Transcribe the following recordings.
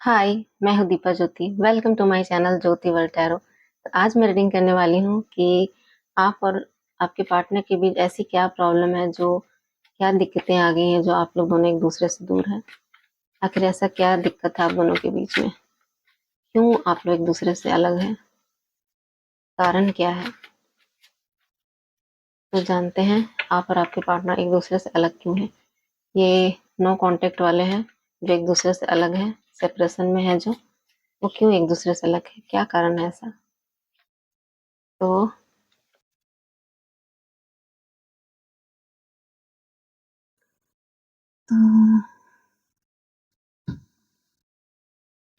हाय, मैं हूँ Deepa Jyoti. Welcome to my channel Jyoti world tarot. तो आज मैं रीडिंग करने वाली हूँ कि आप और आपके पार्टनर के बीच ऐसी क्या प्रॉब्लम है, जो क्या दिक्कतें आ गई हैं, जो आप लोग दोनों एक दूसरे से दूर हैं। आखिर ऐसा क्या दिक्कत है आप दोनों के बीच में? क्यों आप लोग एक दूसरे से अलग हैं? कारण क्या है? तो जानते हैं आप और आपके पार्टनर एक दूसरे से अलग क्यों हैं। ये नो कांटेक्ट वाले हैं, जो एक दूसरे से अलग हैं, सेपरेशन में है जो, वो क्यों एक दूसरे से अलग है, क्या कारण है ऐसा? तो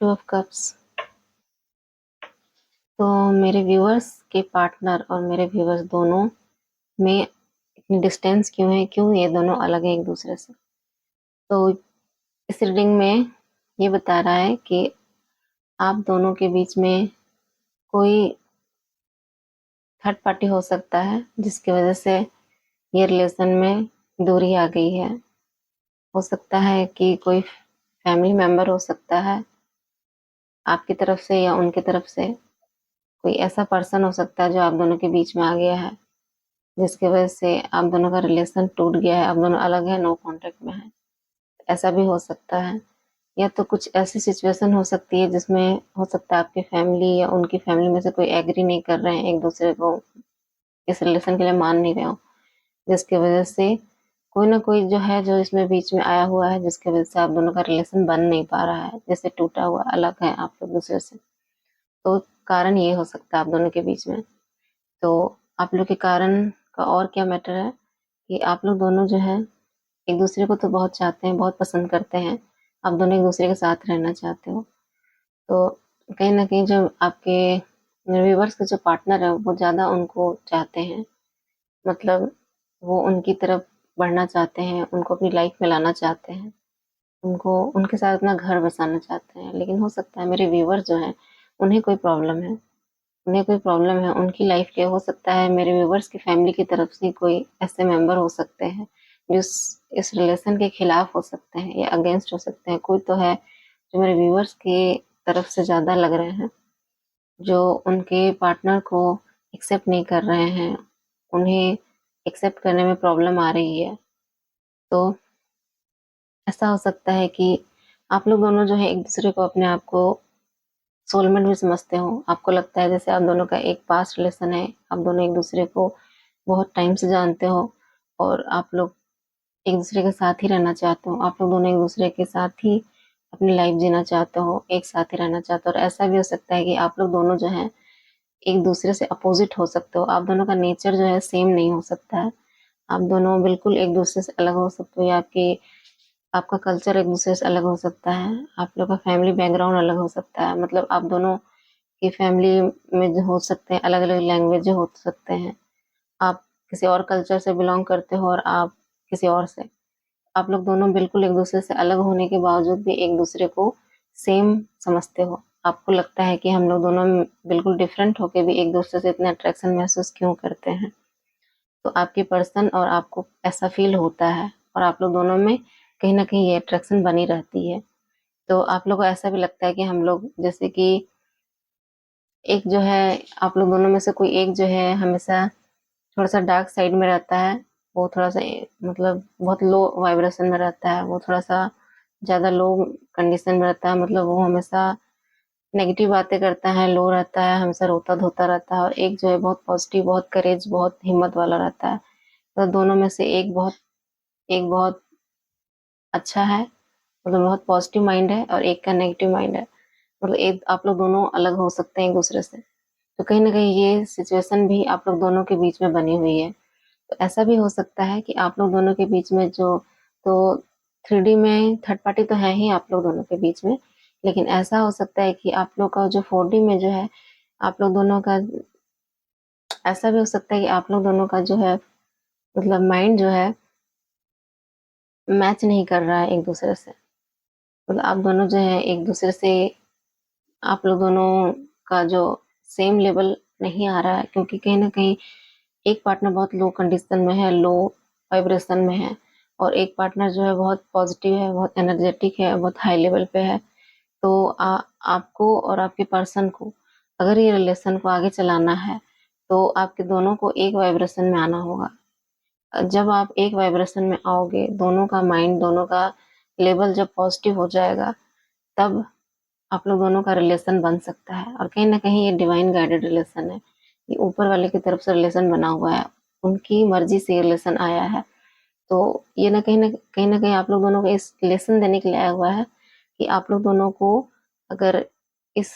टू ऑफ कप्स। तो मेरे व्यूअर्स के पार्टनर और मेरे व्यूअर्स दोनों में इतनी डिस्टेंस क्यों है, क्यों ये दोनों अलग हैं एक दूसरे से? तो इस रीडिंग में ये बता रहा है कि आप दोनों के बीच में कोई थर्ड पार्टी हो सकता है, जिसकी वजह से ये रिलेशन में दूरी आ गई है। हो सकता है कि कोई फैमिली मेंबर हो सकता है, आपकी तरफ से या उनकी तरफ से। कोई ऐसा पर्सन हो सकता है जो आप दोनों के बीच में आ गया है, जिसकी वजह से आप दोनों का रिलेशन टूट गया है, आप दोनों अलग हैं, नो कांटेक्ट में है। ऐसा भी हो सकता है। या तो कुछ ऐसी सिचुएशन हो सकती है जिसमें हो सकता है आपकी फैमिली या उनकी फैमिली में से कोई एग्री नहीं कर रहे हैं, एक दूसरे को इस रिलेशन के लिए मान नहीं रहे हो, जिसकी वजह से कोई ना कोई जो है, जो इसमें बीच में आया हुआ है, जिसकी वजह से आप दोनों का रिलेशन बन नहीं पा रहा है, जैसे टूटा हुआ अलग है आप लोग दूसरे से। तो कारण ये हो सकता है आप दोनों के बीच में। तो आप लोग के कारण का और क्या मैटर है कि आप लोग दोनों जो है एक दूसरे को तो बहुत चाहते हैं, बहुत पसंद करते हैं, आप दोनों एक दूसरे के साथ रहना चाहते हो। तो कहीं ना कहीं जो आपके व्यूवर्स के जो पार्टनर है, वो ज़्यादा उनको चाहते हैं, मतलब वो उनकी तरफ बढ़ना चाहते हैं, उनको अपनी लाइफ में लाना चाहते हैं, उनको उनके साथ अपना घर बसाना चाहते हैं। लेकिन हो सकता है मेरे व्यूवर्स जो हैं, उन्हें कोई प्रॉब्लम है, उन्हें कोई प्रॉब्लम है उनकी लाइफ के। हो सकता है मेरे व्यूवर्स की फैमिली की तरफ से कोई ऐसे मेंबर हो सकते हैं जो इस रिलेशन के खिलाफ हो सकते हैं या अगेंस्ट हो सकते हैं। कोई तो है जो मेरे व्यूवर्स की तरफ से ज़्यादा लग रहे हैं, जो उनके पार्टनर को एक्सेप्ट नहीं कर रहे हैं, उन्हें एक्सेप्ट करने में प्रॉब्लम आ रही है। तो ऐसा हो सकता है कि आप लोग दोनों जो है एक दूसरे को, अपने आप को सोलमेट भी समझते हो। आपको लगता है जैसे आप दोनों का एक पास्ट रिलेशन है, आप दोनों एक दूसरे को बहुत टाइम से जानते हो और आप लोग एक दूसरे के साथ ही रहना चाहते हो। आप लोग दोनों एक दूसरे के साथ ही अपनी लाइफ जीना चाहते हो, एक साथ ही रहना चाहते हो। और ऐसा भी हो सकता है कि आप लोग दोनों जो है एक दूसरे से अपोजिट हो सकते हो, आप दोनों का नेचर जो है सेम नहीं हो सकता है। आप दोनों बिल्कुल एक दूसरे से अलग हो सकते हो, या आपका कल्चर एक दूसरे से अलग हो सकता है, आप लोग का फैमिली बैकग्राउंड अलग हो सकता है। मतलब आप दोनों की फैमिली में जो हो सकते हैं, अलग अलग लैंग्वेज हो सकते हैं। आप किसी और कल्चर से बिलोंग करते हो और आप किसी और से। आप लोग दोनों बिल्कुल एक दूसरे से अलग होने के बावजूद भी एक दूसरे को सेम समझते हो। आपको लगता है कि हम लोग दोनों बिल्कुल डिफरेंट होके भी एक दूसरे से इतना अट्रैक्शन महसूस क्यों करते हैं। तो आपके पर्सन और आपको ऐसा फील होता है, और आप लोग दोनों में कहीं ना कहीं ये अट्रैक्शन बनी रहती है। तो आप लोग को ऐसा भी लगता है कि हम लोग जैसे कि एक जो है, आप लोग दोनों में से कोई एक जो है हमेशा थोड़ा सा डार्क साइड में रहता है। वो थोड़ा सा मतलब बहुत लो वाइब्रेशन में रहता है, वो थोड़ा सा ज़्यादा लो कंडीशन में रहता है। मतलब वो हमेशा नेगेटिव बातें करता है, लो रहता है, हमेशा रोता धोता रहता है। और एक जो है बहुत पॉजिटिव, बहुत करेज, बहुत हिम्मत वाला रहता है। तो दोनों में से एक बहुत अच्छा है, मतलब बहुत पॉजिटिव माइंड है, और एक का नेगेटिव माइंड है। मतलब एक आप लोग दोनों अलग हो सकते हैं एक दूसरे से। तो कहीं ना कहीं ये सिचुएशन भी आप लोग दोनों के बीच में बनी हुई है। तो ऐसा भी हो सकता है कि आप लोग दोनों के बीच में जो, तो 3D में थर्ड पार्टी तो है ही आप लोग दोनों के बीच में, लेकिन ऐसा हो सकता है कि आप लोग का जो 4D में जो है, आप लोग दोनों का ऐसा भी हो सकता है कि आप लोग दोनों का जो है, मतलब माइंड जो है मैच नहीं कर रहा है एक दूसरे से। मतलब आप दोनों जो है एक दूसरे से, आप लोग दोनों का जो सेम लेवल नहीं आ रहा है, क्योंकि कहीं ना कहीं एक पार्टनर बहुत लो कंडीशन में है, लो वाइब्रेशन में है, और एक पार्टनर जो है बहुत पॉजिटिव है, बहुत एनर्जेटिक है, बहुत हाई लेवल पे है। तो आपको और आपके पर्सन को अगर ये रिलेशन को आगे चलाना है, तो आपके दोनों को एक वाइब्रेशन में आना होगा। जब आप एक वाइब्रेशन में आओगे, दोनों का माइंड, दोनों का लेवल जब पॉजिटिव हो जाएगा, तब आप लोग दोनों का रिलेशन बन सकता है। और कहीं न कहीं ये डिवाइन गाइडेड रिलेशन है। ये ऊपर वाले की तरफ से रिलेशन बना हुआ है। उनकी मर्ज़ी से ये रिलेशन आया है। तो ये ना कहीं आप लोग दोनों को इस लेसन देने के लिए आया हुआ है कि आप लोग दोनों को अगर इस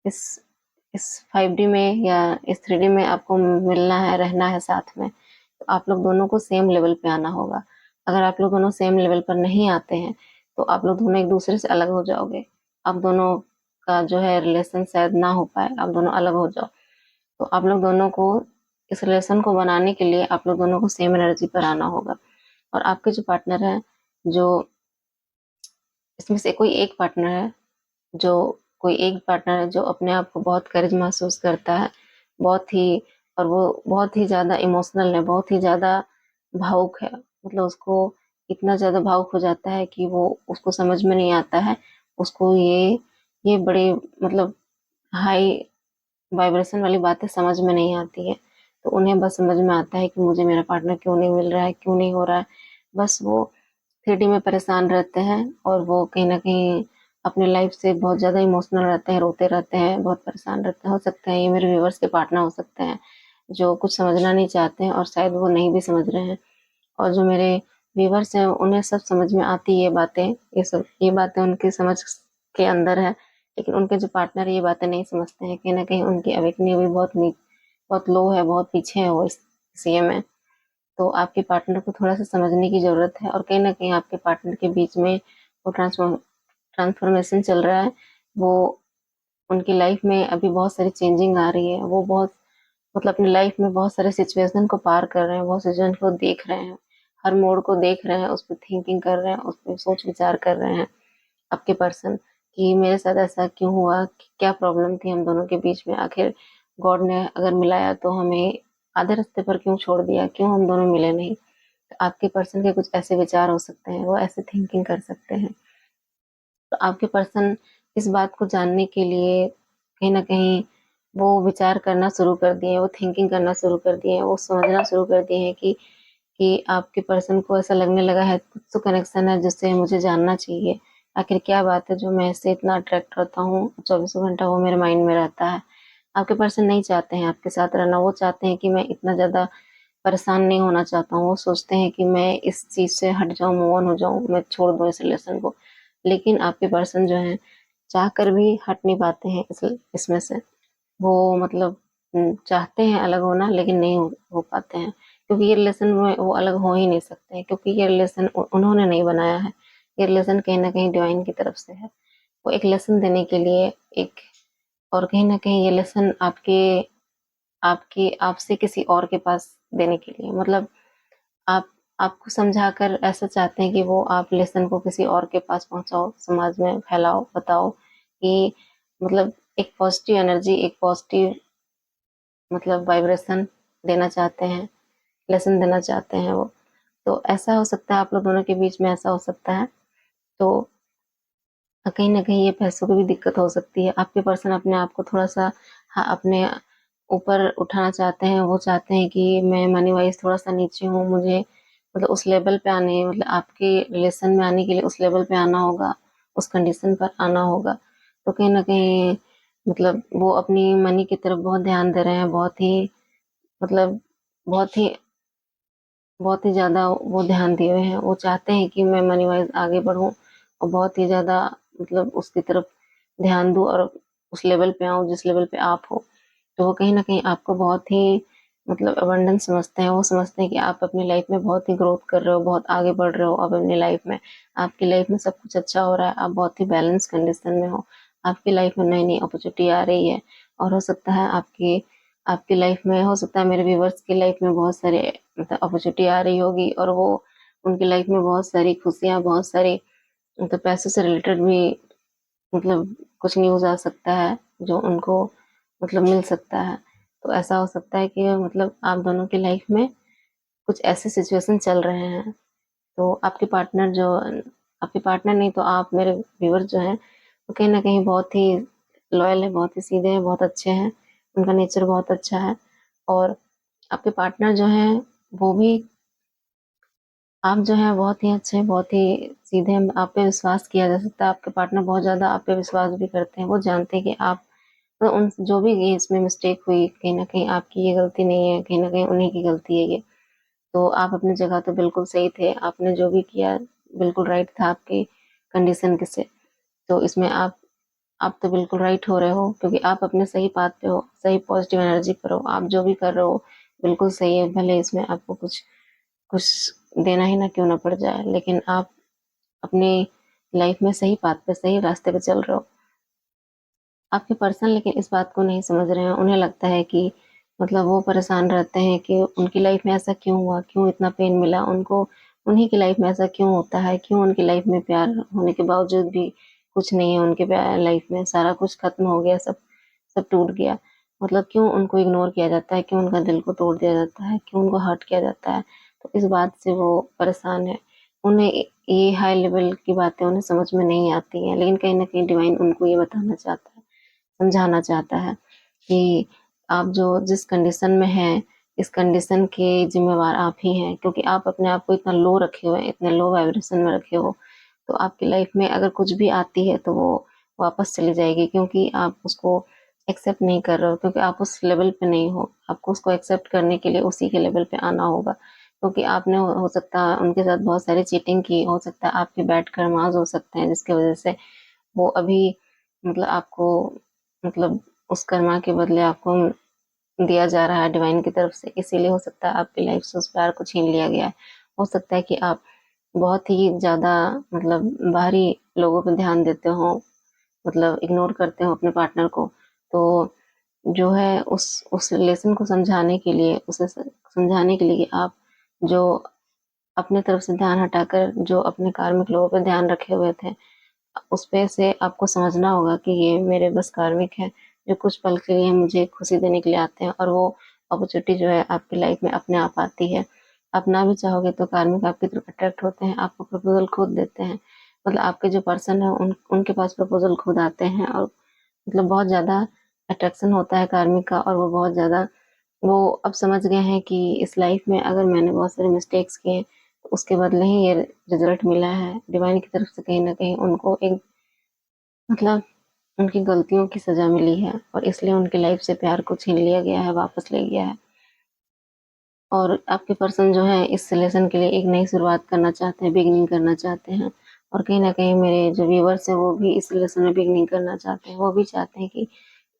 इस इस 5D में या इस 3D में आपको मिलना है, रहना है साथ में, तो आप लोग दोनों को सेम लेवल पे आना होगा। अगर आप लोग दोनों सेम लेवल पर नहीं आते हैं, तो आप लोग दोनों एक-दूसरे से अलग हो जाओगे। आप दोनों का जो है रिलेशन शायद ना हो पाए, आप दोनों अलग हो जाओ। तो आप लोग दोनों को इस रिलेशन को बनाने के लिए आप लोग दोनों को सेम एनर्जी पर आना होगा। और आपके जो पार्टनर है, जो इसमें से कोई एक पार्टनर है जो अपने आप को बहुत करेज महसूस करता है, बहुत ही, और वो बहुत ही ज़्यादा इमोशनल है, बहुत ही ज़्यादा भावुक है। मतलब उसको इतना ज़्यादा भावुक हो जाता है कि वो उसको समझ में नहीं आता है। उसको ये बड़ी मतलब हाई वाइब्रेशन वाली बातें समझ में नहीं आती है। तो उन्हें बस समझ में आता है कि मुझे मेरा पार्टनर क्यों नहीं मिल रहा है, क्यों नहीं हो रहा है। बस वो 3D में परेशान रहते हैं और वो कहीं न कहीं अपने लाइफ़ से बहुत ज़्यादा इमोशनल रहते हैं, रोते रहते हैं, बहुत परेशान रहते हैं। हो सकता है ये मेरे व्यूअर्स के पार्टनर हो सकते हैं, जो कुछ समझना नहीं चाहते हैं और शायद वो नहीं भी समझ रहे हैं। और जो मेरे व्यूअर्स हैं, उन्हें सब समझ में आती है ये बातें, ये बातें उनकी समझ के अंदर है, लेकिन उनके जो पार्टनर ये बातें नहीं समझते हैं। कहीं न कहीं उनकी अवेकनिंग अभी बहुत लो है, बहुत पीछे है वो इस ये में। तो आपके पार्टनर को थोड़ा-सा समझने की ज़रूरत है और कहीं न कहीं आपके पार्टनर के बीच में वो ट्रांसफ़ॉर्मेशन चल रहा है। वो उनकी लाइफ़ में अभी बहुत सारी चेंजिंग आ रही है। वो बहुत मतलब अपनी लाइफ़ में बहुत सारे सिचुएशन को पार कर रहे हैं, बहुत सिचुएशन को देख रहे हैं, हर मोड़ को देख रहे हैं, उस पे थिंकिंग कर रहे हैं, उस पे सोच-विचार कर रहे हैं, आपके पर्सन, कि मेरे साथ ऐसा क्यों हुआ? क्या प्रॉब्लम थी हम दोनों के बीच में? आखिर गॉड ने अगर मिलाया तो हमें आधे रास्ते पर क्यों छोड़ दिया? क्यों हम दोनों मिले नहीं? तो आपके पर्सन के कुछ ऐसे विचार हो सकते हैं, वो ऐसे थिंकिंग कर सकते हैं। तो आपके पर्सन इस बात को जानने के लिए कहीं न कहीं वो विचार करना शुरू कर दिए हैं, वो थिंकिंग करना शुरू कर दिए हैं, वो समझना शुरू कर दिए हैं कि आपके पर्सन को ऐसा लगने लगा है कुछ तो कनेक्शन है जिससे मुझे जानना चाहिए। आखिर क्या बात है जो मैं इससे इतना अट्रैक्ट होता हूँ, चौबीसों घंटा वो मेरे माइंड में रहता है। आपके पर्सन नहीं चाहते हैं आपके साथ रहना, वो चाहते हैं कि मैं इतना ज़्यादा परेशान नहीं होना चाहता हूँ। वो सोचते हैं कि मैं इस चीज़ से हट जाऊँ, मूव ऑन हो जाऊँ, मैं छोड़ दूँ इस रिलेशन को। लेकिन आपके पर्सन जो हैं, चाह कर भी हट नहीं पाते हैं इसमें से। वो मतलब चाहते हैं अलग होना लेकिन नहीं हो पाते हैं। क्योंकि ये रिलेशन में वो अलग हो ही नहीं सकते हैं, क्योंकि ये रिलेशन उन्होंने नहीं बनाया है। ये रिलेशन कहीं न कहीं डिवाइन की तरफ से है। वो एक लेसन देने के लिए एक, और कहीं न कहीं ये लेसन आपसे किसी और के पास देने के लिए, मतलब आप आपको समझाकर ऐसा चाहते हैं कि वो आप लेसन को किसी और के पास पहुँचाओ, समाज में फैलाओ, बताओ कि मतलब एक पॉज़िटिव एनर्जी, एक पॉज़िटिव मतलब वाइब्रेशन देना चाहते हैं, लेसन देना चाहते हैं वो। तो ऐसा हो सकता है आप लोग दोनों के बीच में ऐसा हो सकता है। तो कहीं न कहीं ये पैसों की भी दिक्कत हो सकती है। आपके पर्सन अपने आप को थोड़ा-सा अपने ऊपर उठाना चाहते हैं। वो चाहते हैं कि मैं मनी वाइज़ थोड़ा-सा नीचे हूँ, मुझे मतलब उस लेवल पे मतलब आपके रिलेशन में आने के लिए उस लेवल पे आना होगा, उस कंडीशन पर आना होगा। तो कहीं न कहीं मतलब वो अपनी मनी की तरफ बहुत ध्यान दे रहे हैं, मतलब बहुत ही बहुत ही ज़्यादा वो ध्यान दिए हुए हैं। वो चाहते हैं कि मैं मनी वाइज़ आगे बढ़ूँ और बहुत ही ज़्यादा मतलब उसकी तरफ ध्यान दूँ और उस लेवल पे आऊँ जिस लेवल पे आप हो। तो वो कहीं न कहीं आपको बहुत ही मतलब अबंडेंस समझते हैं। वो समझते हैं कि आप अपनी लाइफ़ में बहुत ही ग्रोथ कर रहे हो, बहुत आगे बढ़ रहे हो अब अपनी लाइफ़ में। आपकी लाइफ़ में सब कुछ अच्छा हो रहा है, आप बहुत ही बैलेंस कंडीशन में हो। आपकी लाइफ़ में नई-नई अपॉर्च्युनिटी आ रही है और हो सकता है आपकी आपकी लाइफ़ में, हो सकता है मेरे व्यूअर्स की लाइफ़ में बहुत सारे मतलब अपॉर्च्युनिटी आ रही होगी और वो उनकी लाइफ़ में बहुत सारी खुशियाँ, बहुत सारी मतलब पैसों से रिलेटेड भी मतलब कुछ न्यूज़ आ सकता है, जो उनको मतलब मिल सकता है। तो ऐसा हो सकता है कि मतलब आप दोनों की लाइफ़ में कुछ ऐसे सिचुएशन चल रहे हैं। तो आपके पार्टनर नहीं तो आप मेरे व्यूअर्स जो हैं, तो कहीं न कहीं बहुत ही लॉयल है, बहुत ही सीधे हैं, बहुत अच्छे हैं, उनका नेचर बहुत अच्छा है। और आपके पार्टनर जो हैं, वो भी आप जो हैं बहुत ही अच्छे हैं, बहुत ही सीधे हैं, आप पे विश्वास किया जा सकता है। आपके पार्टनर बहुत ज़्यादा आप पे विश्वास भी करते हैं, वो जानते हैं कि आप तो उन जो भी ये इसमें मिस्टेक हुई, कहीं न कहीं आपकी ये गलती नहीं है, कहीं न कहीं उन्हीं की गलती है ये। तो आप अपनी जगह तो बिल्कुल सही थे, आपने जो भी किया बिल्कुल राइट था आपकी कंडीशन के से। तो इसमें आप तो बिल्कुल राइट हो रहे हो, क्योंकि आप अपने सही पाथ पे हो, सही पॉजिटिव एनर्जी पर हो, आप जो भी कर रहे हो बिल्कुल सही है, भले इसमें आपको कुछ कुछ देना ही ना क्यों ना पड़ जाए, लेकिन आप अपनी लाइफ में सही पाथ पे, सही रास्ते पे चल रहे हो। आपके पर्सन लेकिन इस बात को नहीं समझ रहे हैं, उन्हें लगता है कि मतलब वो परेशान रहते हैं कि उनकी लाइफ में ऐसा क्यों हुआ, क्यों इतना पेन मिला उनको, उन्हीं की लाइफ में ऐसा क्यों होता है, क्यों उनकी लाइफ में प्यार होने के बावजूद भी कुछ नहीं है उनके लाइफ में, सारा कुछ खत्म हो गया, सब सब टूट गया। मतलब क्यों उनको इग्नोर किया जाता है, क्यों उनका दिल को तोड़ दिया जाता है, क्यों उनको हर्ट किया जाता है। तो इस बात से वो परेशान है। उन्हें ये हाई लेवल की बातें उन्हें समझ में नहीं आती हैं, लेकिन कहीं न कहीं डिवाइन उनको ये बताना चाहता है, समझाना चाहता है कि आप जो जिस कंडीशन में हैं, इस कंडीशन के ज़िम्मेवार आप ही हैं, क्योंकि आप अपने आप को इतना लो रखे हुए हैं, इतने लो वाइब्रेशन में रखे हो, तो आपकी लाइफ में अगर कुछ भी आती है तो वो वापस चली जाएगी, क्योंकि आप उसको एक्सेप्ट नहीं कर रहे हो, क्योंकि आप उस लेवल पे नहीं हो। आपको उसको एक्सेप्ट करने के लिए उसी के लेवल पे आना होगा, क्योंकि आपने हो सकता है उनके साथ बहुत सारी चीटिंग की, हो सकता है आपके बैड कर्मास हो सकते हैं, जिसकी वज़ह से वो अभी मतलब आपको मतलब उस कर्मा के बदले आपको दिया जा रहा है डिवाइन की तरफ से, इसीलिए हो सकता है आपकी लाइफ से उस प्यार को छीन लिया गया है। हो सकता है कि आप बहुत ही ज़्यादा मतलब बाहरी लोगों पे ध्यान देते हो, मतलब इग्नोर करते हो अपने पार्टनर को। तो जो है उस रिलेशन को समझाने के लिए, उसे समझाने के लिए कि आप जो अपनी तरफ से ध्यान हटाकर जो अपने कार्मिक लोगों पे ध्यान रखे हुए थे, उस पे से आपको समझना होगा कि ये मेरे बस कार्मिक हैं, जो कुछ पल के लिए मुझे खुशी देने के लिए आते हैं, और वो अपॉर्चुनिटी जो है आपकी लाइफ में अपने आप आती है। आप ना भी चाहोगे तो कार्मिक आपकी तरफ अट्रैक्ट होते हैं, आपको प्रपोज़ल खुद देते हैं। मतलब आपके जो पर्सन है उनके पास प्रपोज़ल खुद आते हैं, और मतलब बहुत ज़्यादा अट्रैक्शन होता है कार्मिक का, और वो बहुत ज़्यादा वो अब समझ गए हैं कि इस लाइफ में अगर मैंने बहुत सारे मिस्टेक्स किए, तो उसके बदले ही ये रिज़ल्ट मिला है। डिवाइन की तरफ से कहीं न कहीं उनको एक मतलब उनकी गलतियों की सज़ा मिली है, और इसलिए उनकी लाइफ से प्यार को छीन लिया गया है, वापस ले गया है। और आपके पर्सन जो है इस रिलेशन के लिए एक नई शुरुआत करना चाहते हैं, बिगिनिंग करना चाहते हैं, और कहीं न कहीं मेरे जो व्यूअर्स हैं वो भी इस रिलेशन में बिगिनिंग करना चाहते हैं। वो भी चाहते हैं कि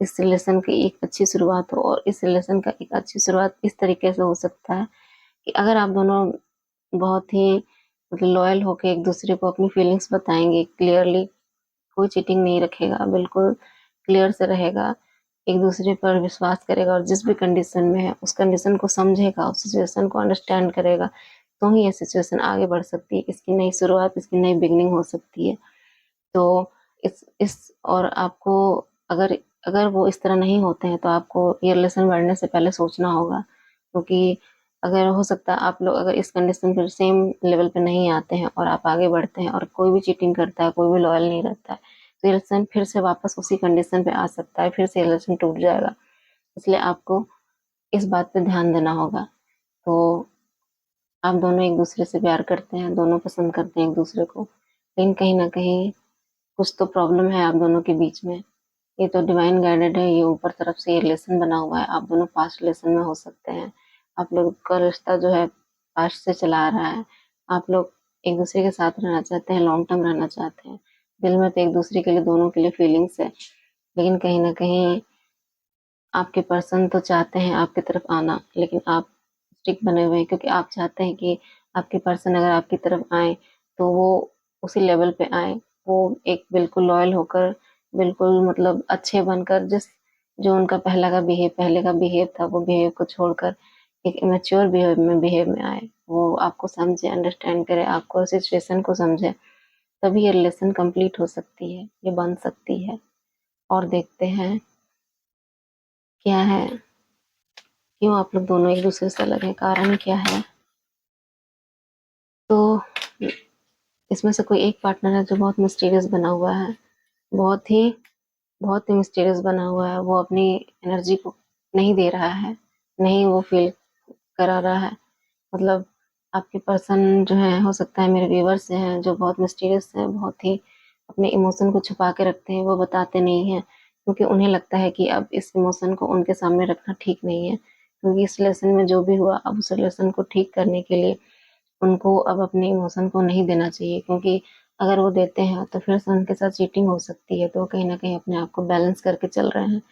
इस रिलेशन की एक अच्छी शुरुआत हो, और इस रिलेशन का एक अच्छी शुरुआत इस तरीके से हो सकता है कि अगर आप दोनों बहुत ही मतलब लॉयल होके एक-दूसरे को अपनी फीलिंग्स बताएँगे क्लियरली, कोई चीटिंग नहीं रखेगा, बिल्कुल क्लियर से रहेगा, एक-दूसरे पर विश्वास करेगा, और जिस भी कंडीशन में है, उस कंडीशन को समझेगा, उस सिचुएशन को अंडरस्टैंड करेगा, तो ही ये सिचुएशन आगे बढ़ सकती है, इसकी नई शुरुआत, इसकी नई बिगिनिंग हो सकती है। तो इस और आपको अगर अगर वो इस तरह नहीं होते हैं, तो आपको ये रिलेशन बढ़ने से पहले सोचना होगा, क्योंकि अगर हो सकता है आप लोग अगर इस कंडीशन पर सेम लेवल पे नहीं आते हैं और आप आगे बढ़ते हैं और कोई भी चीटिंग करता है, कोई भी लॉयल नहीं रहता है, तो ये रिलेशन फिर से वापस उसी कंडीशन पे आ सकता है, फिर से रिलेशन टूट जाएगा। इसलिए आपको इस बात पे ध्यान देना होगा। तो आप दोनों एक-दूसरे से प्यार करते हैं, दोनों पसंद करते हैं एक-दूसरे को, लेकिन कहीं न कहीं कुछ तो प्रॉब्लम है आप दोनों के बीच में। ये तो डिवाइन गाइडेड है, ये ऊपर तरफ से ये रिलेशन बना हुआ है, आप दोनों पास्ट रिलेशन में हो सकते हैं। आप लोग का रिश्ता जो है पास्ट से चला आ रहा है। आप लोग एक-दूसरे के साथ रहना चाहते हैं, लॉन्ग टर्म रहना चाहते हैं। दिल में तो एक-दूसरे के लिए दोनों के लिए फीलिंग्स है, लेकिन कहीं न कहीं आपके पर्सन तो चाहते हैं आपकी तरफ आना, लेकिन आप स्टिक बने हुए हैं, क्योंकि आप चाहते हैं कि आपके पर्सन अगर आपकी तरफ आएँ, तो वो उसी लेवल पे आएँ। वो एक बिल्कुल लॉयल होकर, बिल्कुल मतलब अच्छे बनकर, जो उनका पहले का बिहेव था, वो बिहेव को छोड़कर एक मैच्योर बिहेव में आए। वो आपको समझे, अंडरस्टैंड करे, आपको सिचुएशन को समझे, तभी ये रिलेशन कंप्लीट हो सकती है, ये बन सकती है। और देखते हैं क्या है, क्यों आप लोग दोनों एक-दूसरे से अलग हैं, कारण क्या है? तो इसमें से कोई एक पार्टनर है जो बहुत मिस्टीरियस बना हुआ है, बहुत ही बहुत ही मिस्टीरियस बना हुआ है। वो अपनी एनर्जी को नहीं दे रहा है, नहीं वो फ़ील करा रहा है। मतलब आपके पर्सन जो हैं, हो सकता है मेरे व्यूअर्स हैं जो बहुत मिस्टीरियस हैं, बहुत ही अपने इमोशन को छुपा के रखते हैं, वो बताते नहीं हैं क्योंकि उन्हें लगता है कि अब इस इमोशन को उनके सामने रखना ठीक नहीं है। क्योंकि इस रिलेशन में जो भी हुआ, अब उस रिलेशन को ठीक करने के लिए उनको अब अपने इमोशन को नहीं देना चाहिए, क्योंकि अगर वो देते हैं तो फिर से उनके साथ चीटिंग हो सकती है। तो कहीं न कहीं अपने आप को बैलेंस करके चल रहे हैं।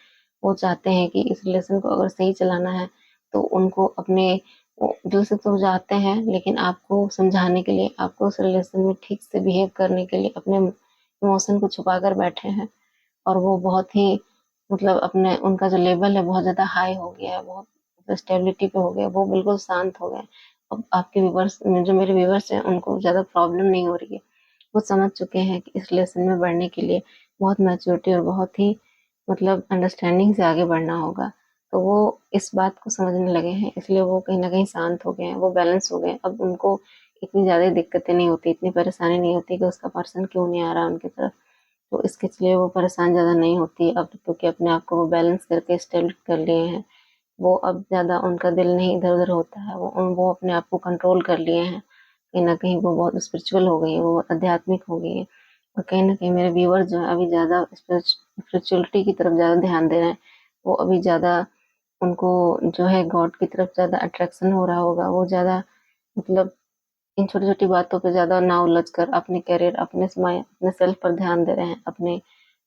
वो चाहते हैं कि इस रिलेशन को अगर सही चलाना है तो उनको अपने वो दिल से तो चाहते हैं, लेकिन आपको समझाने के लिए, आपको उस रिलेशन में ठीक से बिहेव करने के लिए अपने इमोशन को छुपा कर बैठे हैं। और वो बहुत ही मतलब अपने उनका जो लेवल है बहुत ज़्यादा हाई हो गया है, बहुत स्टेबिलिटी पे हो गया, वो बिल्कुल शांत हो गए। अब आपके व्यूअर्स जो मेरे व्यूअर्स हैं उनको ज़्यादा प्रॉब्लम नहीं हो रही है। वो समझ चुके हैं कि इस रिलेशन में बढ़ने के लिए बहुत मैच्योरिटी और बहुत ही मतलब अंडरस्टैंडिंग से आगे बढ़ना होगा। तो वो इस बात को समझने लगे हैं, इसलिए वो कहीं न कहीं शांत हो गए हैं, वो बैलेंस हो गए हैं। अब उनको इतनी ज़्यादा दिक्कतें नहीं होती, इतनी परेशानी नहीं होती कि उसका पर्सन क्यों नहीं आ रहा उनकी तरफ। तो इसके लिए वो परेशान ज़्यादा नहीं होती अब, क्योंकि अपने आप को वो बैलेंस करके स्टेबल कर लिए हैं। वो अब ज़्यादा उनका दिल नहीं इधर-उधर होता है, वो अपने आप को कंट्रोल कर लिए हैं। कहीं न कहीं वो बहुत स्पिरिचुअल हो गई हैं, वो बहुत आध्यात्मिक हो गई हैं। और कहीं न कहीं मेरे व्यूअर्स जो हैं अभी ज़्यादा स्पिरिचुअलिटी की तरफ ज़्यादा ध्यान दे रहे हैं। वो अभी ज़्यादा उनको जो है गॉड की तरफ ज़्यादा अट्रैक्शन हो रहा होगा। वो ज़्यादा मतलब इन छोटी-छोटी बातों पे ज़्यादा ना उलझ कर अपने करियर, अपने समय, अपने सेल्फ पर ध्यान दे रहे हैं, अपने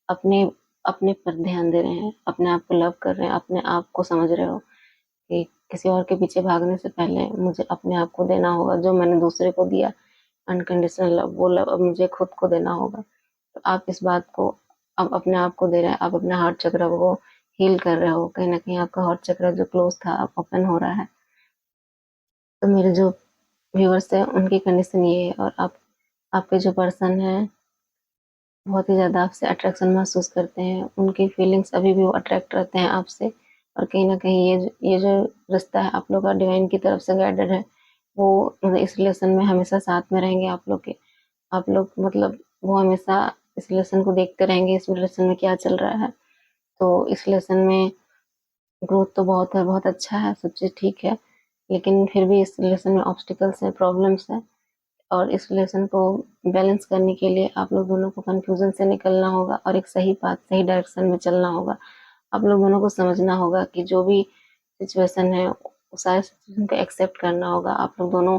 अपने अपने पर ध्यान दे रहे हैं, अपने आप को लव कर रहे हैं, अपने आप को समझ रहे हो कि किसी और के पीछे भागने से पहले मुझे अपने आप को देना होगा। जो मैंने दूसरे को दिया अनकंडीशनल लव, वो लव अब मुझे खुद को देना होगा। तो आप इस बात को अब अपने आप को दे रहे हैं, आप अपने हार्ट चक्र को हील कर रहे हो। कहीं न कहीं आपका हार्ट चक्र जो क्लोज़ था अब ओपन हो रहा है। तो मेरे जो व्यूअर्स हैं उनकी कंडीशन ये है, और आप आपके जो पर्सन हैं बहुत ही ज़्यादा आपसे अट्रैक्शन महसूस करते हैं। उनकी फीलिंग्स अभी भी वो अट्रैक्ट रहते हैं आपसे, और कहीं न कहीं ये जो रिश्ता है आप लोग का डिवाइन की तरफ से गाइडेड है। वो मतलब इस रिलेशन में हमेशा साथ में रहेंगे आप लोग के। आप लोग मतलब वो हमेशा इस रिलेशन को देखते रहेंगे, इस रिलेशन में क्या चल रहा है। तो इस रिलेशन में ग्रोथ तो बहुत है, बहुत अच्छा है, सब चीज़ ठीक है। लेकिन फिर भी इस रिलेशन में ऑब्स्टिकल्स हैं, प्रॉब्लम्स हैं। और इस रिलेशन को बैलेंस करने के लिए आप लोग दोनों को कन्फ्यूज़न से निकलना होगा और एक सही पाथ, सही डायरेक्शन में चलना होगा। आप लोग दोनों को समझना होगा कि जो भी सिचुएशन है, वो सारे सिचुएशन को एक्सेप्ट करना होगा। आप लोग दोनों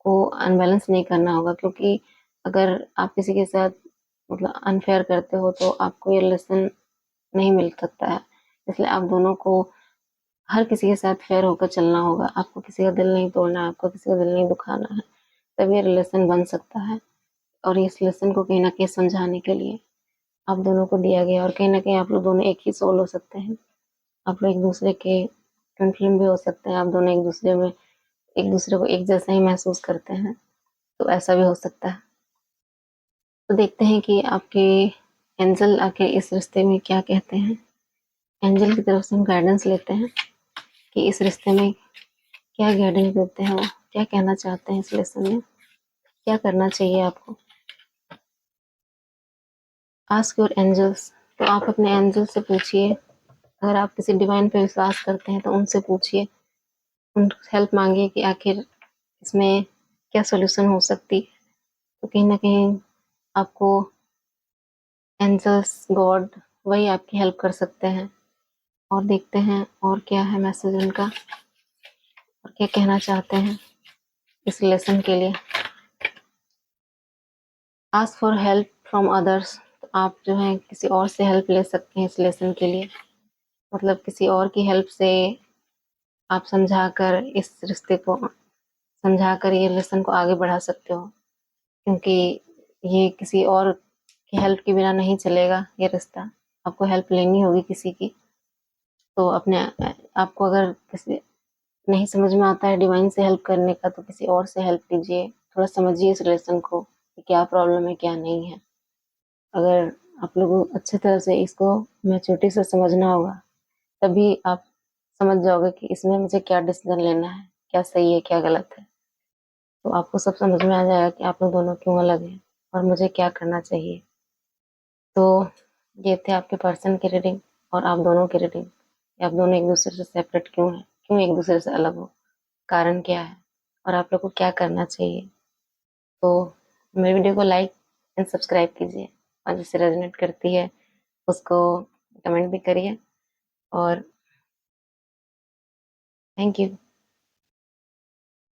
को अनबैलेंस नहीं करना होगा, क्योंकि अगर आप किसी के साथ मतलब अनफेयर करते हो तो आपको ये रिलेशन नहीं मिल सकता है। इसलिए आप दोनों को हर किसी के साथ फेयर होकर चलना होगा। आपको किसी का दिल नहीं तोड़ना है, आपको किसी का दिल नहीं दुखाना है, तभी ये रिलेशन बन सकता है। और इस लेसन को कहीं न कहीं समझाने के लिए आप दोनों को दिया गया, और कहीं न कहीं आप लोग दोनों एक ही सोल हो सकते हैं। आप लोग एक-दूसरे के ट्विन फ्लेम भी हो सकते हैं। आप दोनों एक-दूसरे को एक जैसा ही महसूस करते हैं, तो ऐसा भी हो सकता है। तो देखते हैं कि आपके एंजल आके इस रिश्ते में क्या कहते हैं। एंजल की तरफ से हम गाइडेंस लेते हैं कि इस रिश्ते में क्या गाइडेंस देते हैं वो, क्या कहना चाहते हैं इस रिलेशन में, क्या करना चाहिए आपको। Ask your angels. तो आप अपने एंजल से पूछिए। अगर आप किसी डिवाइन पे विश्वास करते हैं तो उनसे पूछिए, उनसे हेल्प मांगिए कि आखिर इसमें क्या सॉल्यूशन हो सकती है। तो कहीं ना कहीं आपको एंजल्स, गॉड, वही आपकी हेल्प कर सकते हैं। और देखते हैं और क्या है मैसेज उनका, और क्या कहना चाहते हैं इस लेसन के लिए। Ask for help from others. तो आप जो है किसी और से हेल्प ले सकते हैं इस लेसन के लिए। मतलब किसी और की हेल्प से आप समझाकर इस रिश्ते को समझाकर ये रिलेशन को आगे बढ़ा सकते हो, क्योंकि ये किसी और की हेल्प के बिना नहीं चलेगा ये रिश्ता। आपको हेल्प लेनी होगी किसी की। तो अपने आपको अगर किसी नहीं समझ में आता है डिवाइन से हेल्प करने का, तो किसी और से हेल्प लीजिए। थोड़ा समझिए इस रिलेशन को कि क्या प्रॉब्लम है, क्या नहीं है। अगर आप लोगों को अच्छी तरह से इसको मैच्योरिटी से समझना होगा, तभी आप समझ जाओगे कि इसमें मुझे क्या डिसीजन लेना है, क्या सही है, क्या गलत है। तो आपको सब समझ में आ जाएगा कि आप लोग दोनों क्यों अलग हैं और मुझे क्या करना चाहिए। तो ये थे आपके पर्सन की रीडिंग और आप दोनों की रीडिंग। आप दोनों एक दूसरे से सेपरेट क्यों हैं, क्यों एक दूसरे से अलग हो, कारण क्या है और आप लोग को क्या करना चाहिए। तो मेरे वीडियो को लाइक एंड सब्सक्राइब कीजिए और जिससे रेजोनेट करती है उसको कमेंट भी करिए और थैंक यू।